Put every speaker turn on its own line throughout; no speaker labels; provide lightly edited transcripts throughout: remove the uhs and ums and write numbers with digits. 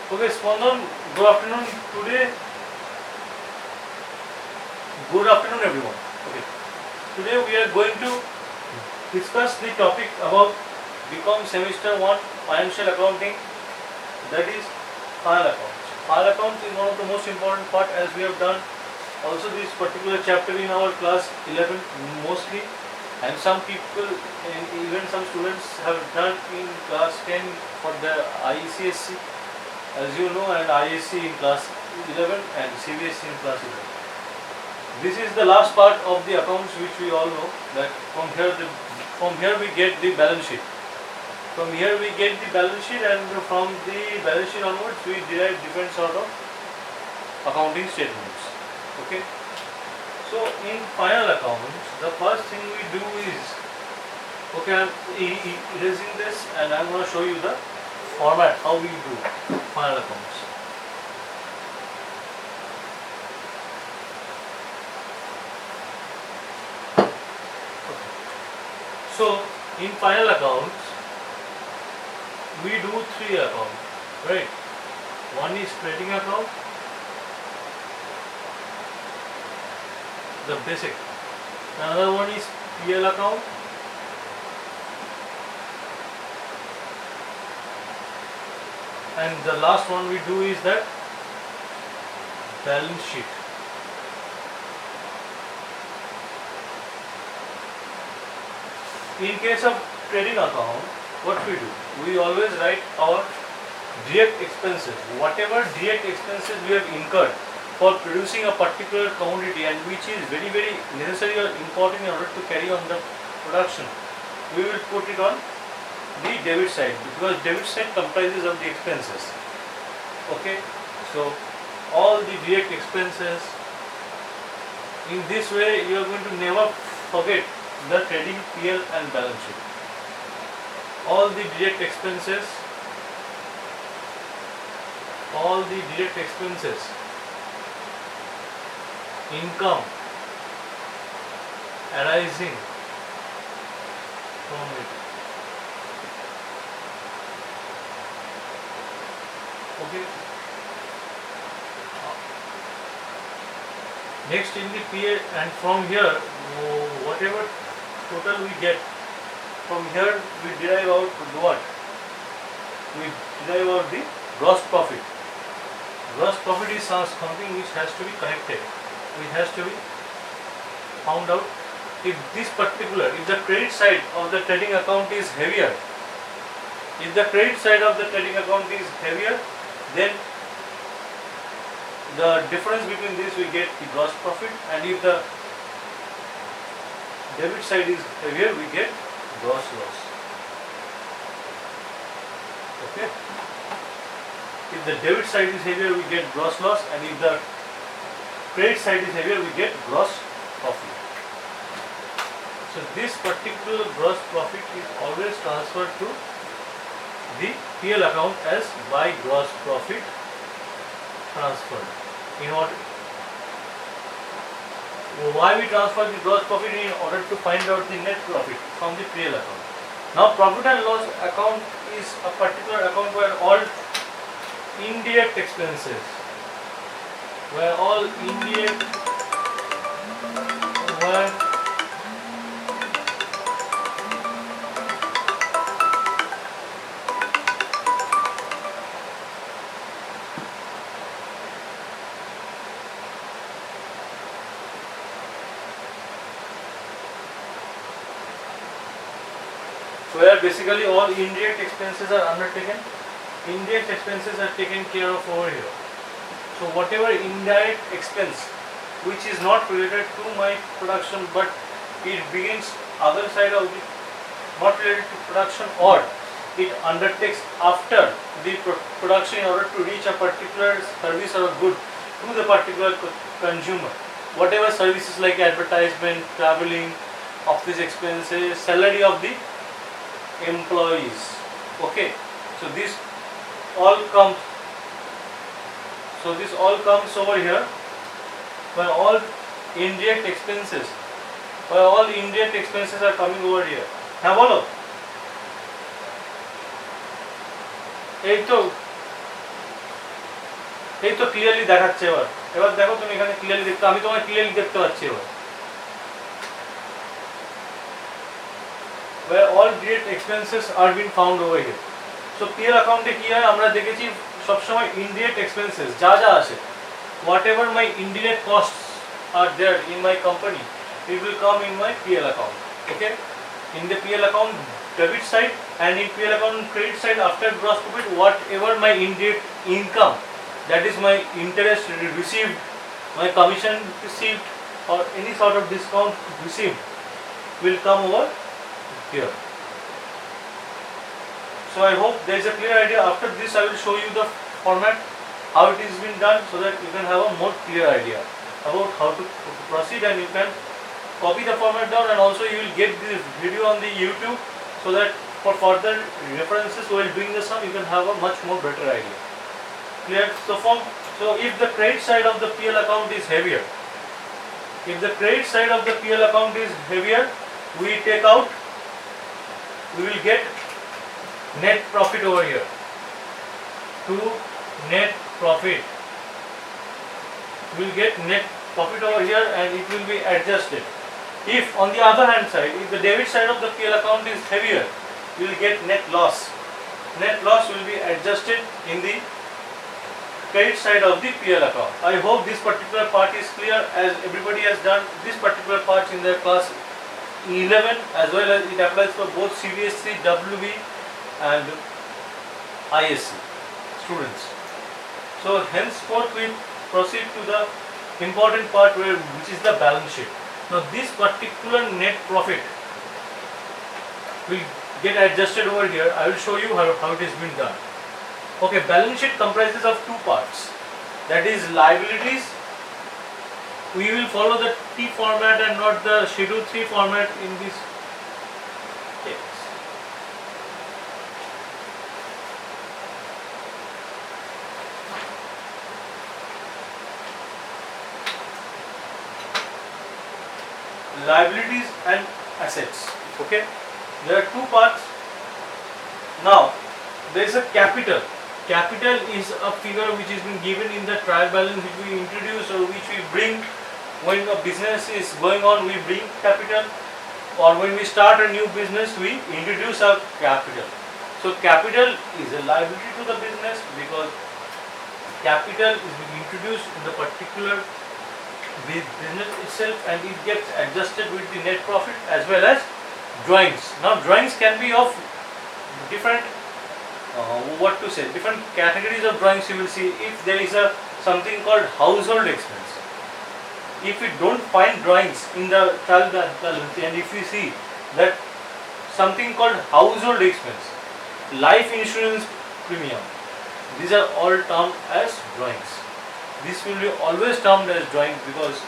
Okay, Spandan, good afternoon. Good afternoon, everyone. Okay, today we are going to discuss the topic about BCom Semester 1 Financial Accounting, that is file accounts. File accounts is one of the most important part, as we have done also this particular chapter in our class 11 mostly, and some people and even some students have done in class 10 for the ICSC, as you know, and ISC in class 11 and CBSC in class 11. This is the last part of the accounts, which we all know that from here we get the balance sheet. From here we get the balance sheet, and from the balance sheet onwards we derive different sort of accounting statements. Okay. So in final accounts, the first thing we do is, okay, I'm erasing this and I'm going to show you the format how we do final accounts. Okay. So in final accounts, we do three accounts, right? One is trading account, the basic. Another one is PL account, and the last one we do is that balance sheet. In case of trading account, what we do? We always write our direct expenses, whatever direct expenses we have incurred for producing a particular commodity, and which is very necessary or important in order to carry on the production. We will put it on the debit side, because debit side comprises of the expenses. Okay, so all the direct expenses. In this way, you are going to never forget the trading PL and balance sheet. All the direct expenses, income arising from it. Okay. Next in the PL, and from here, whatever total we get, from here we derive out what? We derive out the gross profit. Gross profit is something which has to be connected, which has to be found out. If the credit side of the trading account is heavier, then the difference between this we get the gross profit, and if the debit side is heavier, we get gross loss. Okay. If the debit side is heavier, we get gross loss, and if the credit side is heavier, we get gross profit. So this particular gross profit is always transferred to the PL account as by gross profit transferred. Why we transfer the gross profit? In order to find out the net profit from the PL account. Now profit and loss account is a particular account where all indirect expenses, where basically all indirect expenses are undertaken. Indirect expenses are taken care of over here. So whatever indirect expense which is not related to my production, but it begins other side of the, not related to production, or it undertakes after the production in order to reach a particular service or good to the particular consumer. Whatever services like advertisement, traveling, office expenses, salary of the employees. Okay, so this all comes over here, where all indirect expenses are coming over here. হ্যাঁ বলো, এই তো এই তো clearly দেখাচ্ছে এবার। এবার দেখো তুমি এখানে ক্লিয়ারলি দেখতে, আমি তোমায় ক্লিয়ারলি দেখতে পাচ্ছি এবার। where all direct expenses are being found over here. So PL অ্যাকাউন্টে কি হয় আমরা দেখেছি সবসময় indirect expenses যা যা আসে, whatever my indirect costs are there in my company, it will come in my PL account. Okay, in the PL account debit side and in PL account credit side, after gross profit, whatever my indirect income, that is my interest received, my commission received, or any sort of discount received, will come over here. So I hope there is a clear idea. After this I will show you the format, how it is been done, so that you can have a more clear idea about how to proceed, and you can copy the format down, and also you will get this video on the YouTube, so that for further references while doing the sum you can have a much more better idea. Clear? So if the credit side of the PL account is heavier, if the credit side of the PL account is heavier, we take out, we will get net profit over here. To net profit, we will get net profit over here, and it will be adjusted. If on the other hand side, if the debit side of the PL account is heavier, we will get net loss. Net loss will be adjusted in the credit side of the PL account. I hope this particular part is clear, as everybody has done this particular part in their class 11, as well as it applies for both CBSE, WB and ISC students. So henceforth we proceed to the important part, which is the balance sheet. Now this particular net profit will get adjusted over here. I will show you how it has been done. Okay, balance sheet comprises of two parts, that is liabilities. We will follow the T format and not the schedule 3 format in this case. Liabilities and assets. Okay, there are two parts. Now there is a capital. Capital is a figure which has been given in the trial balance, which we introduce or which we bring when a business is going on. We bring capital, or when we start a new business we introduce our capital. So capital is a liability to the business, because capital is being introduced in the particular business itself, and it gets adjusted with the net profit as well as drawings. Now drawings can be of different different categories of drawings. You will see if there is something called household expense. If we don't find drawings in the trial balance, and if we see that something called household expense, life insurance premium, these are all termed as drawings. This will be always termed as drawings, because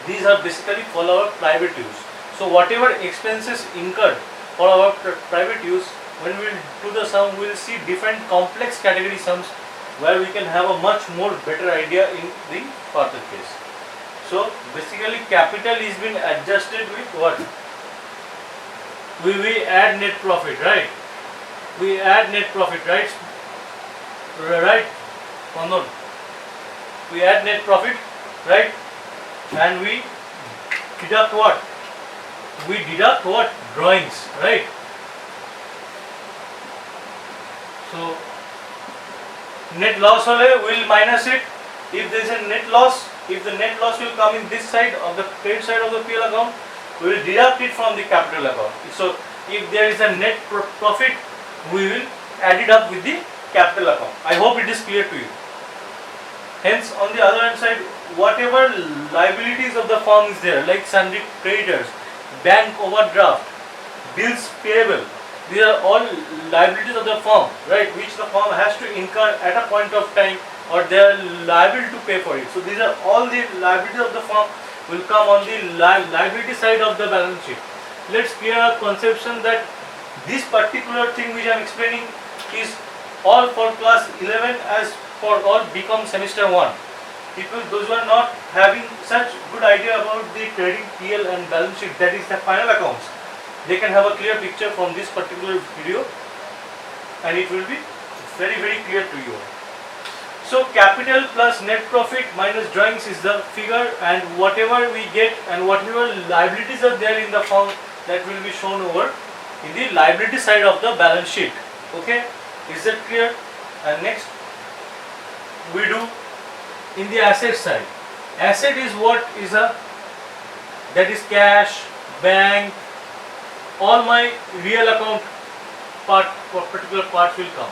these are basically for our private use. So whatever expenses incurred for our private use, when we will do the sum, we will see different complex category sums, where we can have a much more better idea in the further case. So basically capital is been adjusted with what? We add net profit, right? We add net profit, right? Right? Condon. We add net profit, right? And we deduct what? We deduct what? Drawings, right? So net loss hole, we will minus it. If there is a net loss, if the net loss will come in this side of the credit side of the PL account, we will deduct it from the capital account. So if there is a net profit, we will add it up with the capital account. I hope it is clear to you. Hence, on the other hand side, whatever liabilities of the firm is there, like sundry creditors, bank overdraft, bills payable, these are all liabilities of the firm, right, which the firm has to incur at a point of time, or they are liable to pay for it. So these are all the liabilities of the firm will come on the liability side of the balance sheet. Let's clear a conception that this particular thing which I am explaining is all for class 11 as for all BCom semester 1. People, those who are not having such good idea about the trading PL and balance sheet, that is the final accounts, they can have a clear picture from this particular video, and it will be very clear to you. So capital plus net profit minus drawings is the figure, and whatever we get and whatever liabilities are there in the form, that will be shown over in the liability side of the balance sheet. Okay, is that clear? And next we do in the asset side. Asset is what is a, that is cash, bank, all my real account part, particular parts will come.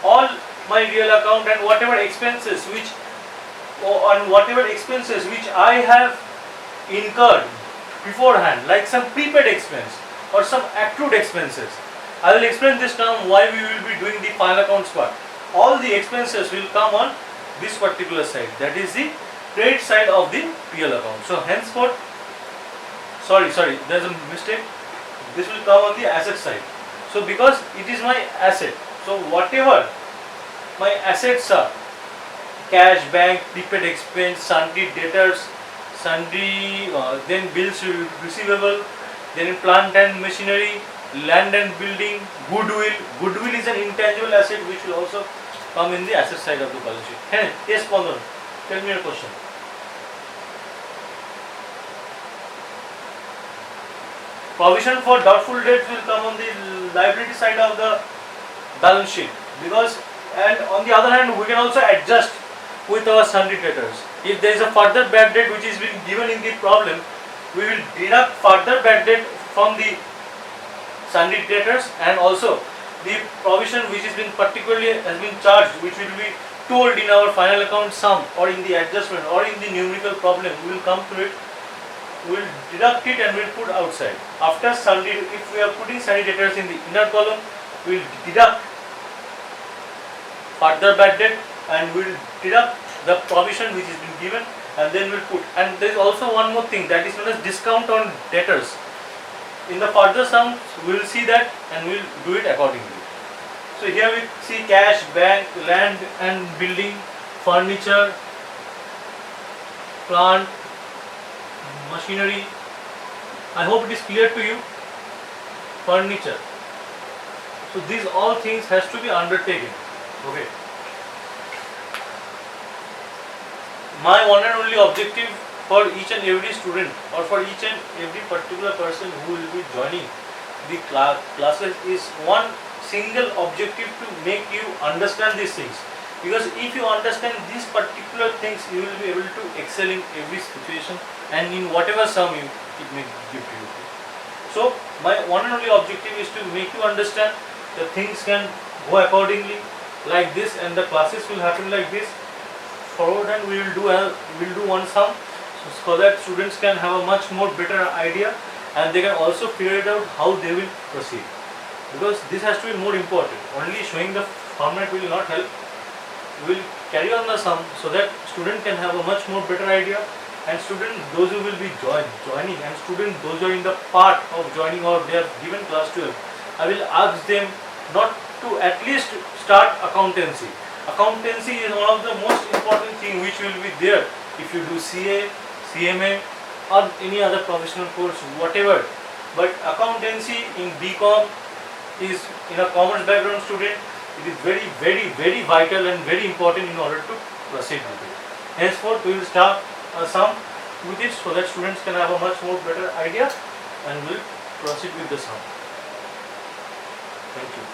All my real account and whatever expenses which I have incurred beforehand, like some prepaid expense or some accrued expenses. I will explain this term why we will be doing the final accounts part. All the expenses will come on this particular side, that is the credit side of the PL account. So henceforth, sorry, there is a mistake. This will come on the asset side. So because it is my asset, so whatever my assets are, cash, bank, prepaid expense, sundry debtors, sundry then bills receivable, then plant and machinery, land and building, goodwill. Goodwill is an intangible asset which will also come in the asset side of the balance sheet. Yes, Pandan, tell me your question. Provision for doubtful debts will come on the liability side of the balance sheet, because, and on the other hand we can also adjust with our sundry debtors. If there is a further bad debt which is being given in the problem, we will deduct further bad debt from the sundry debtors, and also the provision which has been charged, which will be told in our final account sum or in the adjustment or in the numerical problem. We will come to it, we will deduct it and we will put outside. After sundry, if we are putting sundry debtors in the inner column, we will deduct further bad debt and we will deduct the provision which has been given, and then we will put. And there is also one more thing, that is known as discount on debtors. In the further sums we will see that and we will do it accordingly. So here we see cash, bank, land and building, furniture, plant, machinery. I hope it is clear to you. Furniture. So these all things has to be undertaken. Okay. My one and only objective for each and every student or for each and every particular person who will be joining the classes is one single objective: to make you understand these things. Because if you understand these particular things, you will be able to excel in every situation and in whatever sum it may give to you. So my one and only objective is to make you understand that things can go accordingly like this, and the classes will happen like this. Forward, and we will do one sum, so that students can have a much more better idea and they can also figure it out how they will proceed. Because this has to be more important. Only showing the format will not help. We will carry on the sum so that student can have a much more better idea, and student, those who will be joining, and student those who are in the part of joining or they have given class 12, I will ask them not to at least start accountancy. Accountancy is one of the most important thing which will be there if you do CA, CMA or any other professional course, whatever. But accountancy in BCom is, in a commerce background student, it is very vital and very important in order to proceed with it. Henceforth, we will start a sum with it so that students can have a much more better idea and will proceed with the sum. Thank you.